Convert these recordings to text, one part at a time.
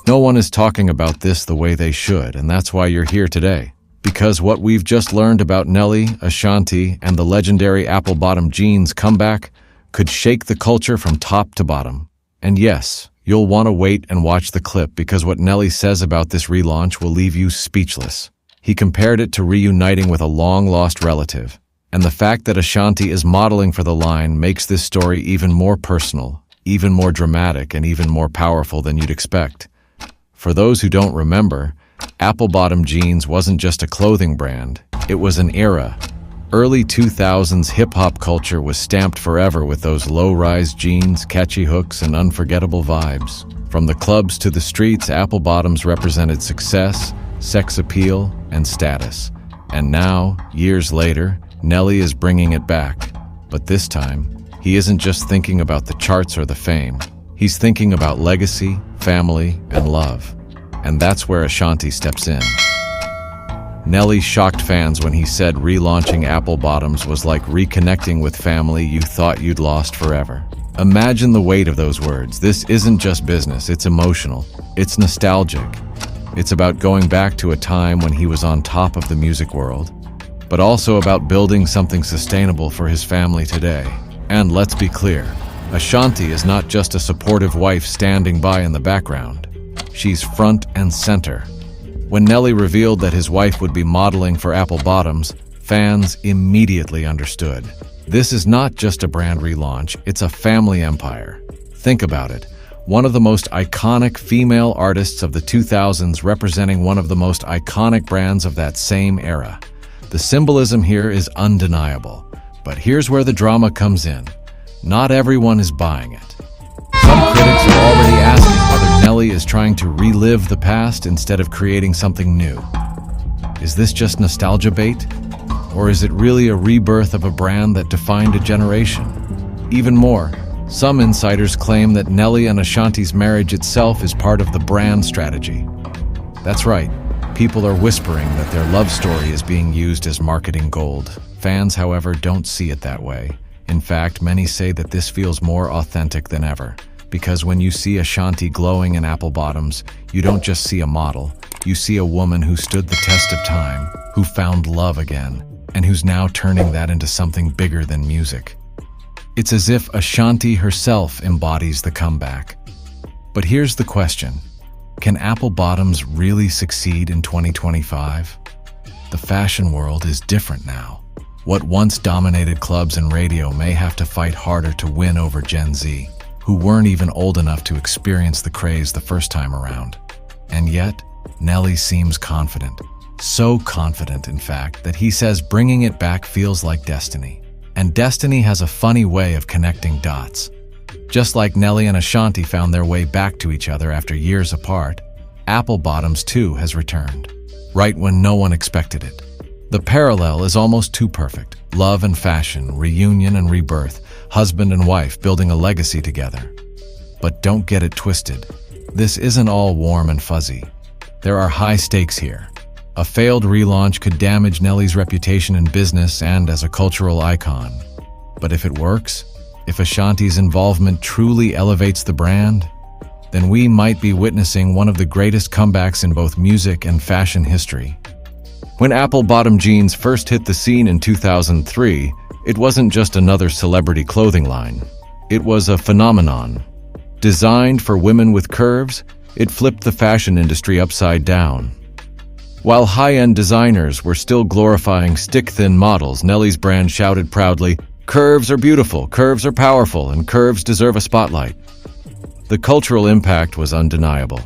No one is talking about this the way they should, and that's why you're here today. Because what we've just learned about Nelly, Ashanti, and the legendary apple-bottom jeans comeback could shake the culture from top to bottom. And yes, you'll want to wait and watch the clip because what Nelly says about this relaunch will leave you speechless. He compared it to reuniting with a long-lost relative. And the fact that Ashanti is modeling for the line makes this story even more personal, even more dramatic, and even more powerful than you'd expect. For those who don't remember, apple-bottom jeans wasn't just a clothing brand, it was an era. Early 2000s hip-hop culture was stamped forever with those low-rise jeans, catchy hooks, and unforgettable vibes. From the clubs to the streets, apple-bottoms represented success, sex appeal, and status. And now, years later, Nelly is bringing it back. But this time, he isn't just thinking about the charts or the fame. He's thinking about legacy, family, and love. And that's where Ashanti steps in. Nelly shocked fans when he said relaunching apple bottoms was like reconnecting with family you thought you'd lost forever. Imagine the weight of those words. This isn't just business, it's emotional. It's nostalgic. It's about going back to a time when he was on top of the music world, but also about building something sustainable for his family today. And let's be clear, Ashanti is not just a supportive wife standing by in the background. She's front and center. When Nelly revealed that his wife would be modeling for apple bottoms, fans immediately understood. This is not just a brand relaunch, it's a family empire. Think about it. One of the most iconic female artists of the 2000s representing one of the most iconic brands of that same era. The symbolism here is undeniable. But here's where the drama comes in. Not everyone is buying it. Some critics are already asking whether Nelly is trying to relive the past instead of creating something new. Is this just nostalgia bait? Or is it really a rebirth of a brand that defined a generation? Even more, some insiders claim that Nelly and Ashanti's marriage itself is part of the brand strategy. That's right. People are whispering that their love story is being used as marketing gold. Fans, however, don't see it that way. In fact, many say that this feels more authentic than ever. Because when you see Ashanti glowing in apple bottoms, you don't just see a model. You see a woman who stood the test of time, who found love again, and who's now turning that into something bigger than music. It's as if Ashanti herself embodies the comeback. But here's the question. Can apple bottoms really succeed in 2025? The fashion world is different now. What once dominated clubs and radio may have to fight harder to win over Gen Z, who weren't even old enough to experience the craze the first time around. And yet, Nelly seems confident. So confident, in fact, that he says bringing it back feels like destiny. And destiny has a funny way of connecting dots. Just like Nelly and Ashanti found their way back to each other after years apart, apple bottoms too has returned, right when no one expected it. The parallel is almost too perfect. Love and fashion, reunion and rebirth, husband and wife building a legacy together. But don't get it twisted. This isn't all warm and fuzzy. There are high stakes here. A failed relaunch could damage Nelly's reputation in business and as a cultural icon. But if it works, if Ashanti's involvement truly elevates the brand, then we might be witnessing one of the greatest comebacks in both music and fashion history. When apple-bottom jeans first hit the scene in 2003, it wasn't just another celebrity clothing line. It was a phenomenon. Designed for women with curves, it flipped the fashion industry upside down. While high-end designers were still glorifying stick-thin models, Nelly's brand shouted proudly, "Curves are beautiful, curves are powerful, and curves deserve a spotlight." The cultural impact was undeniable.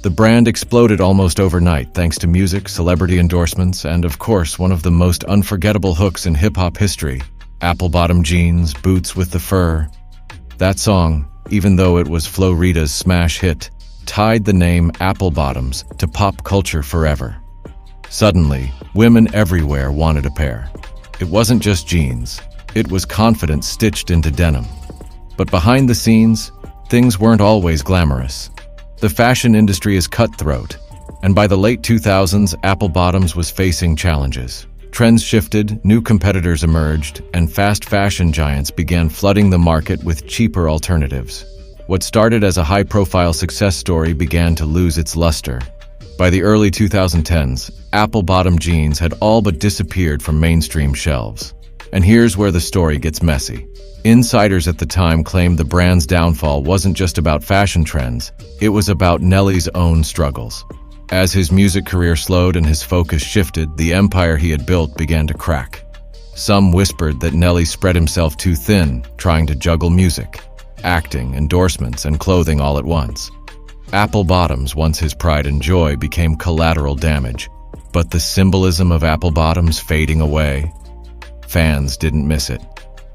The brand exploded almost overnight thanks to music, celebrity endorsements, and of course one of the most unforgettable hooks in hip-hop history, apple-bottom jeans, boots with the fur. That song, even though it was Flo Rida's smash hit, tied the name apple bottoms to pop culture forever. Suddenly, women everywhere wanted a pair. It wasn't just jeans, it was confidence stitched into denim. But behind the scenes, things weren't always glamorous. The fashion industry is cutthroat, and by the late 2000s, apple bottoms was facing challenges. Trends shifted, new competitors emerged, and fast fashion giants began flooding the market with cheaper alternatives. What started as a high-profile success story began to lose its luster. By the early 2010s, apple-bottom jeans had all but disappeared from mainstream shelves. And here's where the story gets messy. Insiders at the time claimed the brand's downfall wasn't just about fashion trends, it was about Nelly's own struggles. As his music career slowed and his focus shifted, the empire he had built began to crack. Some whispered that Nelly spread himself too thin, trying to juggle music, acting, endorsements, and clothing all at once. Apple bottoms, once his pride and joy, became collateral damage. But the symbolism of apple bottoms fading away, fans didn't miss it.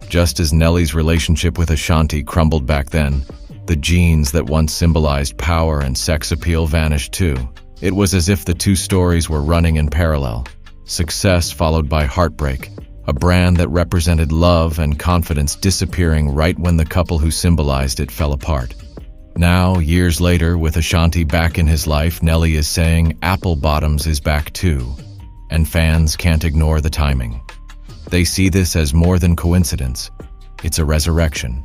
Just as Nelly's relationship with Ashanti crumbled back then, the jeans that once symbolized power and sex appeal vanished too. It was as if the two stories were running in parallel. Success followed by heartbreak, a brand that represented love and confidence disappearing right when the couple who symbolized it fell apart. Now, years later, with Ashanti back in his life, Nelly is saying apple bottoms is back too, and fans can't ignore the timing. They see this as more than coincidence. It's a resurrection.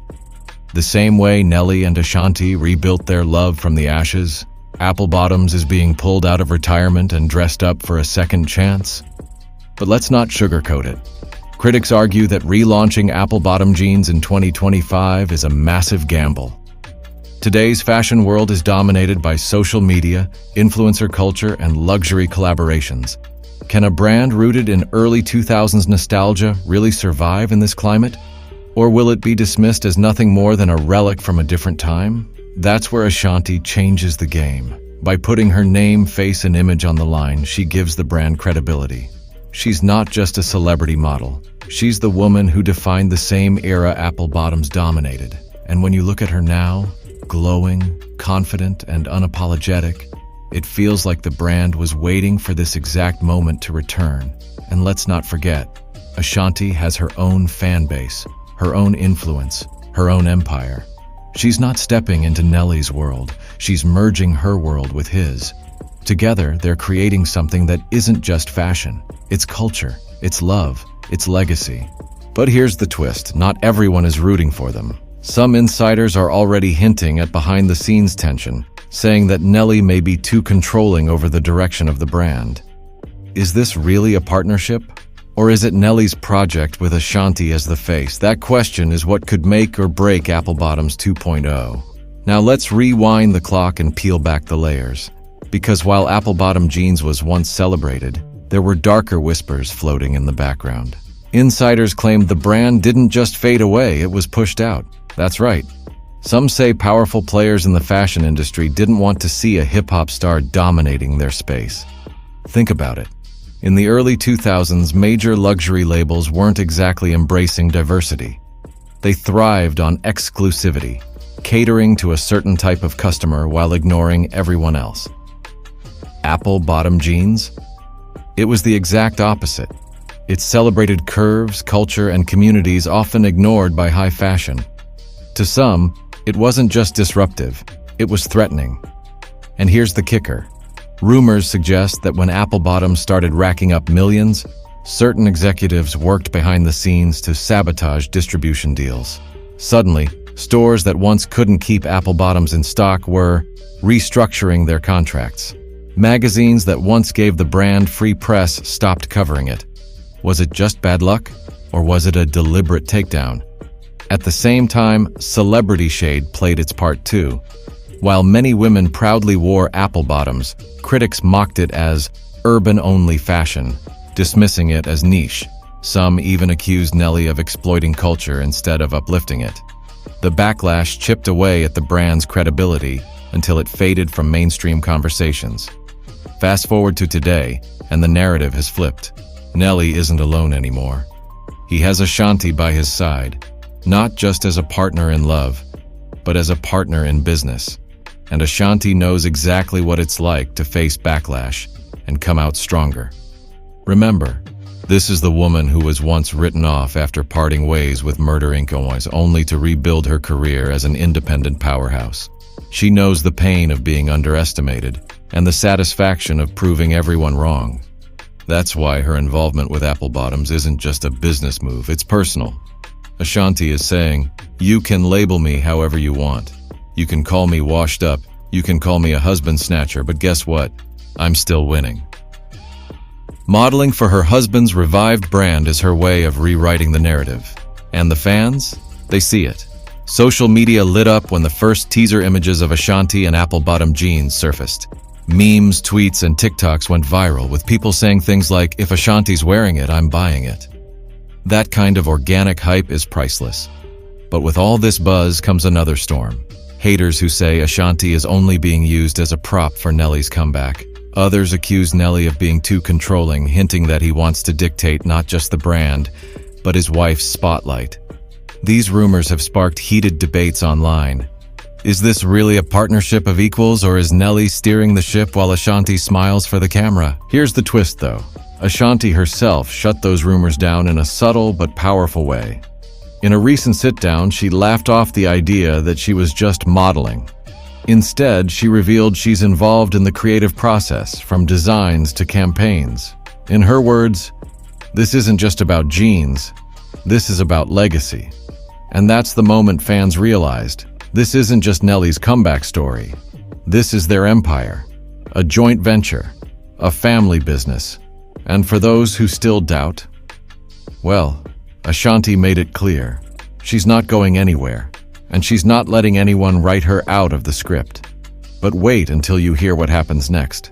The same way Nelly and Ashanti rebuilt their love from the ashes, apple bottoms is being pulled out of retirement and dressed up for a second chance. But let's not sugarcoat it. Critics argue that relaunching apple-bottom jeans in 2025 is a massive gamble. Today's fashion world is dominated by social media, influencer culture, and luxury collaborations. Can a brand rooted in early 2000s nostalgia really survive in this climate? Or will it be dismissed as nothing more than a relic from a different time? That's where Ashanti changes the game. By putting her name, face, and image on the line, she gives the brand credibility. She's not just a celebrity model. She's the woman who defined the same era apple bottoms dominated. And when you look at her now, glowing, confident, and unapologetic, it feels like the brand was waiting for this exact moment to return. And let's not forget, Ashanti has her own fan base, her own influence, her own empire. She's not stepping into Nelly's world, she's merging her world with his. Together, they're creating something that isn't just fashion. It's culture, it's love, it's legacy. But here's the twist, not everyone is rooting for them. Some insiders are already hinting at behind-the-scenes tension, saying that Nelly may be too controlling over the direction of the brand. Is this really a partnership? Or is it Nelly's project with Ashanti as the face? That question is what could make or break Apple Bottoms 2.0. Now let's rewind the clock and peel back the layers. Because while apple bottom jeans was once celebrated, there were darker whispers floating in the background. Insiders claimed the brand didn't just fade away, it was pushed out. That's right. Some say powerful players in the fashion industry didn't want to see a hip-hop star dominating their space. Think about it. In the early 2000s, major luxury labels weren't exactly embracing diversity. They thrived on exclusivity, catering to a certain type of customer while ignoring everyone else. Apple bottom jeans? It was the exact opposite. It celebrated curves, culture, and communities often ignored by high fashion. To some, it wasn't just disruptive, it was threatening. And here's the kicker. Rumors suggest that when apple bottoms started racking up millions, certain executives worked behind the scenes to sabotage distribution deals. Suddenly, stores that once couldn't keep apple bottoms in stock were restructuring their contracts. Magazines that once gave the brand free press stopped covering it. Was it just bad luck, or was it a deliberate takedown? At the same time, celebrity shade played its part too. While many women proudly wore apple bottoms, critics mocked it as urban-only fashion, dismissing it as niche. Some even accused Nelly of exploiting culture instead of uplifting it. The backlash chipped away at the brand's credibility until it faded from mainstream conversations. Fast forward to today, and the narrative has flipped. Nelly isn't alone anymore. He has Ashanti by his side, not just as a partner in love, but as a partner in business. And Ashanti knows exactly what it's like to face backlash and come out stronger. Remember, this is the woman who was once written off after parting ways with Murder Inc. only to rebuild her career as an independent powerhouse. She knows the pain of being underestimated and the satisfaction of proving everyone wrong. That's why her involvement with apple bottoms isn't just a business move, it's personal. Ashanti is saying, "You can label me however you want, You can call me washed up, you can call me a husband snatcher, but guess what? I'm still winning. Modeling for her husband's revived brand is her way of rewriting the narrative. And the fans? They see it. Social media lit up when the first teaser images of Ashanti and apple-bottom jeans surfaced. Memes, tweets, and TikToks went viral, with people saying things like, "If Ashanti's wearing it, I'm buying it." That kind of organic hype is priceless. But with all this buzz comes another storm. Haters who say Ashanti is only being used as a prop for Nelly's comeback. Others accuse Nelly of being too controlling, hinting that he wants to dictate not just the brand, but his wife's spotlight. These rumors have sparked heated debates online. Is this really a partnership of equals, or is Nelly steering the ship while Ashanti smiles for the camera? Here's the twist, though. Ashanti herself shut those rumors down in a subtle but powerful way. In a recent sit-down, she laughed off the idea that she was just modeling. Instead, she revealed she's involved in the creative process, from designs to campaigns. In her words, "This isn't just about jeans, this is about legacy." And that's the moment fans realized. This isn't just Nelly's comeback story. This is their empire, a joint venture, a family business. And for those who still doubt, well, Ashanti made it clear. She's not going anywhere, and she's not letting anyone write her out of the script. But wait until you hear what happens next.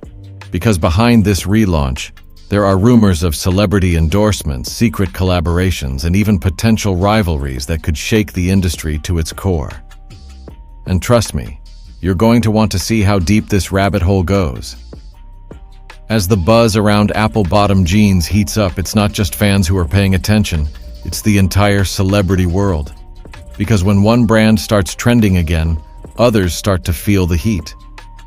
Because behind this relaunch, there are rumors of celebrity endorsements, secret collaborations, and even potential rivalries that could shake the industry to its core. And trust me, you're going to want to see how deep this rabbit hole goes. As the buzz around apple-bottom jeans heats up, it's not just fans who are paying attention, it's the entire celebrity world. Because when one brand starts trending again, others start to feel the heat.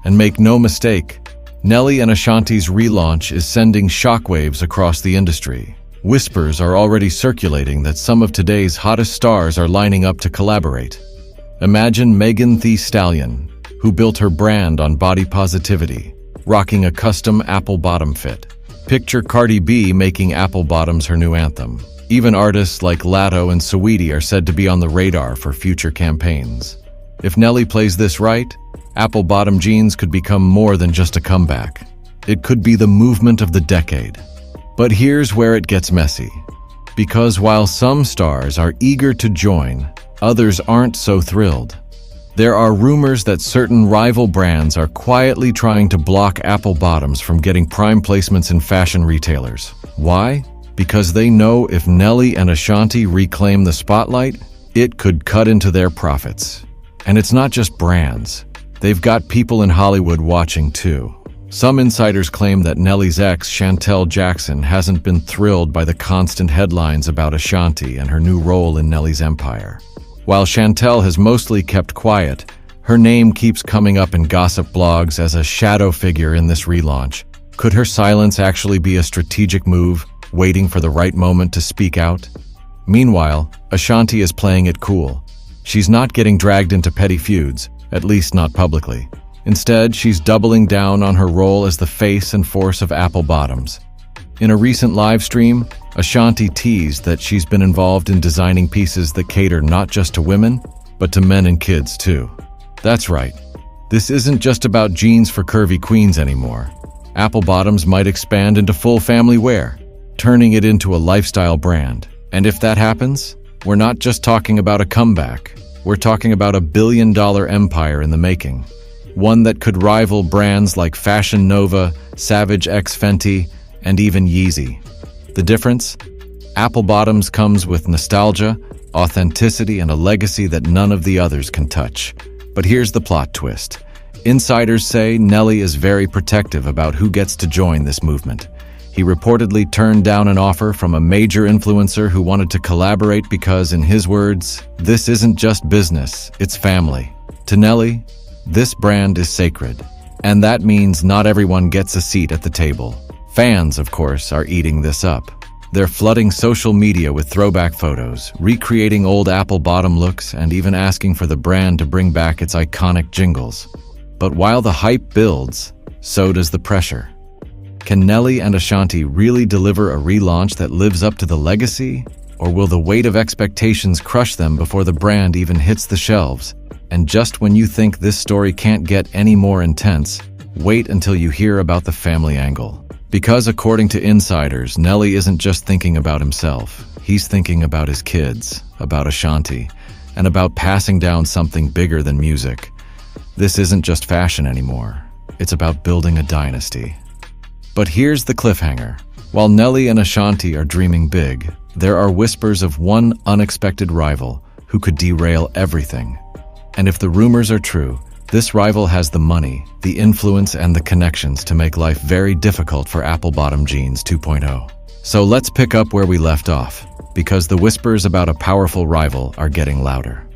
And make no mistake, Nelly and Ashanti's relaunch is sending shockwaves across the industry. Whispers are already circulating that some of today's hottest stars are lining up to collaborate. Imagine Megan Thee Stallion, who built her brand on body positivity, rocking a custom apple-bottom fit. Picture Cardi B making apple bottoms her new anthem. Even artists like Latto and Saweetie are said to be on the radar for future campaigns. If Nelly plays this right, apple-bottom jeans could become more than just a comeback. It could be the movement of the decade. But here's where it gets messy. Because while some stars are eager to join, others aren't so thrilled. There are rumors that certain rival brands are quietly trying to block apple bottoms from getting prime placements in fashion retailers. Why? Because they know if Nelly and Ashanti reclaim the spotlight, it could cut into their profits. And it's not just brands. They've got people in Hollywood watching too. Some insiders claim that Nelly's ex, Chantel Jackson, hasn't been thrilled by the constant headlines about Ashanti and her new role in Nelly's empire. While Chantel has mostly kept quiet, her name keeps coming up in gossip blogs as a shadow figure in this relaunch. Could her silence actually be a strategic move, waiting for the right moment to speak out? Meanwhile, Ashanti is playing it cool. She's not getting dragged into petty feuds, at least not publicly. Instead, she's doubling down on her role as the face and force of apple bottoms. In a recent live stream, Ashanti teased that she's been involved in designing pieces that cater not just to women, but to men and kids too. That's right. This isn't just about jeans for curvy queens anymore. Apple bottoms might expand into full family wear, turning it into a lifestyle brand. And if that happens, we're not just talking about a comeback. We're talking about a billion-dollar empire in the making. One that could rival brands like Fashion Nova, Savage X Fenty, and even Yeezy. The difference? Apple bottoms comes with nostalgia, authenticity, and a legacy that none of the others can touch. But here's the plot twist. Insiders say Nelly is very protective about who gets to join this movement. He reportedly turned down an offer from a major influencer who wanted to collaborate because, in his words, this isn't just business, it's family. To Nelly, this brand is sacred, and that means not everyone gets a seat at the table. Fans, of course, are eating this up. They're flooding social media with throwback photos, recreating old apple bottom looks, and even asking for the brand to bring back its iconic jingles. But while the hype builds, so does the pressure. Can Nelly and Ashanti really deliver a relaunch that lives up to the legacy? Or will the weight of expectations crush them before the brand even hits the shelves? And just when you think this story can't get any more intense, wait until you hear about the family angle. Because according to insiders, Nelly isn't just thinking about himself. He's thinking about his kids, about Ashanti, and about passing down something bigger than music. This isn't just fashion anymore. It's about building a dynasty. But here's the cliffhanger. While Nelly and Ashanti are dreaming big, there are whispers of one unexpected rival who could derail everything. And if the rumors are true, this rival has the money, the influence, and the connections to make life very difficult for Apple-Bottom Jeans 2.0. So let's pick up where we left off, because the whispers about a powerful rival are getting louder.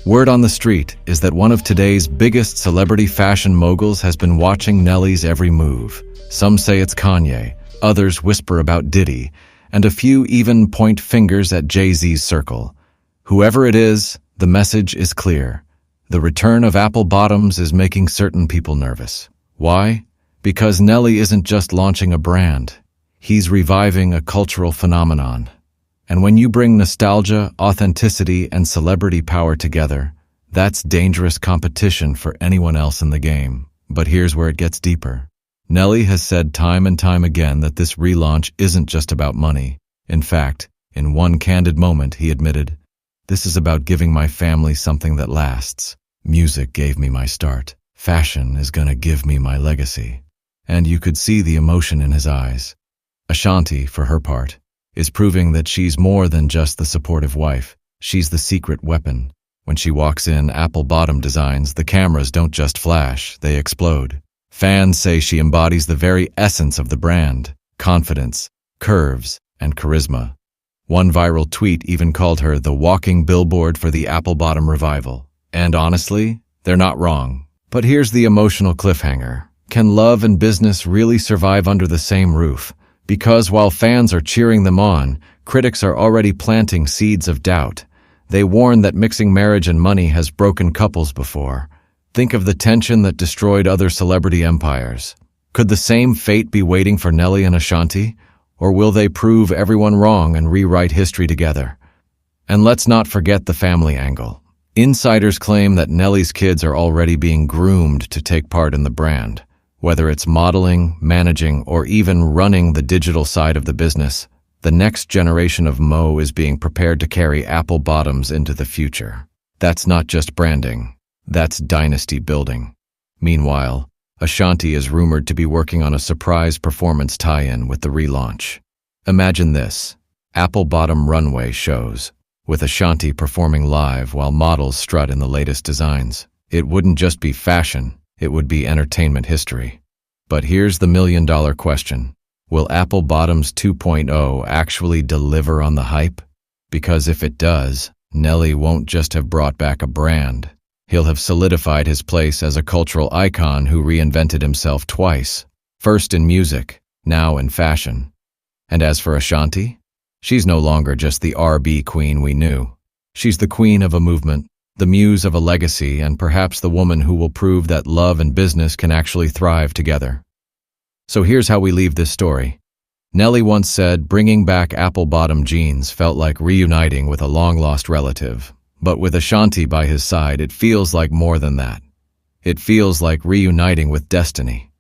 Word on the street is that one of today's biggest celebrity fashion moguls has been watching Nelly's every move. Some say it's Kanye, others whisper about Diddy, and a few even point fingers at Jay-Z's circle. Whoever it is, the message is clear. The return of Apple Bottoms is making certain people nervous. Why? Because Nelly isn't just launching a brand. He's reviving a cultural phenomenon. And when you bring nostalgia, authenticity, and celebrity power together, that's dangerous competition for anyone else in the game. But here's where it gets deeper. Nelly has said time and time again that this relaunch isn't just about money. In fact, in one candid moment, he admitted, "This is about giving my family something that lasts. Music gave me my start. Fashion is gonna give me my legacy." And you could see the emotion in his eyes. Ashanti, for her part, is proving that she's more than just the supportive wife. She's the secret weapon. When she walks in Apple-Bottom designs, the cameras don't just flash, they explode. Fans say she embodies the very essence of the brand: confidence, curves, and charisma. One viral tweet even called her the walking billboard for the Apple-Bottom revival. And honestly, they're not wrong. But here's the emotional cliffhanger. Can love and business really survive under the same roof? Because while fans are cheering them on, critics are already planting seeds of doubt. They warn that mixing marriage and money has broken couples before. Think of the tension that destroyed other celebrity empires. Could the same fate be waiting for Nelly and Ashanti? Or will they prove everyone wrong and rewrite history together? And let's not forget the family angle. Insiders claim that Nelly's kids are already being groomed to take part in the brand. Whether it's modeling, managing, or even running the digital side of the business, the next generation of Mo is being prepared to carry Apple Bottoms into the future. That's not just branding. That's dynasty building. Meanwhile, Ashanti is rumored to be working on a surprise performance tie-in with the relaunch. Imagine this: Apple Bottom runway shows, with Ashanti performing live while models strut in the latest designs. It wouldn't just be fashion, it would be entertainment history. But here's the million-dollar question. Will Apple Bottoms 2.0 actually deliver on the hype? Because if it does, Nelly won't just have brought back a brand. He'll have solidified his place as a cultural icon who reinvented himself twice. First in music, now in fashion. And as for Ashanti, she's no longer just the R&B queen we knew. She's the queen of a movement, the muse of a legacy, and perhaps the woman who will prove that love and business can actually thrive together. So here's how we leave this story. Nelly once said bringing back Apple-Bottom jeans felt like reuniting with a long-lost relative. But with Ashanti by his side, it feels like more than that. It feels like reuniting with destiny.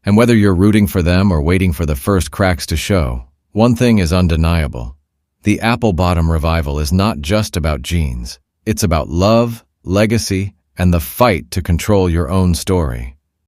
And whether you're rooting for them or waiting for the first cracks to show, one thing is undeniable. The Apple-Bottom revival is not just about jeans. It's about love, legacy, and the fight to control your own story.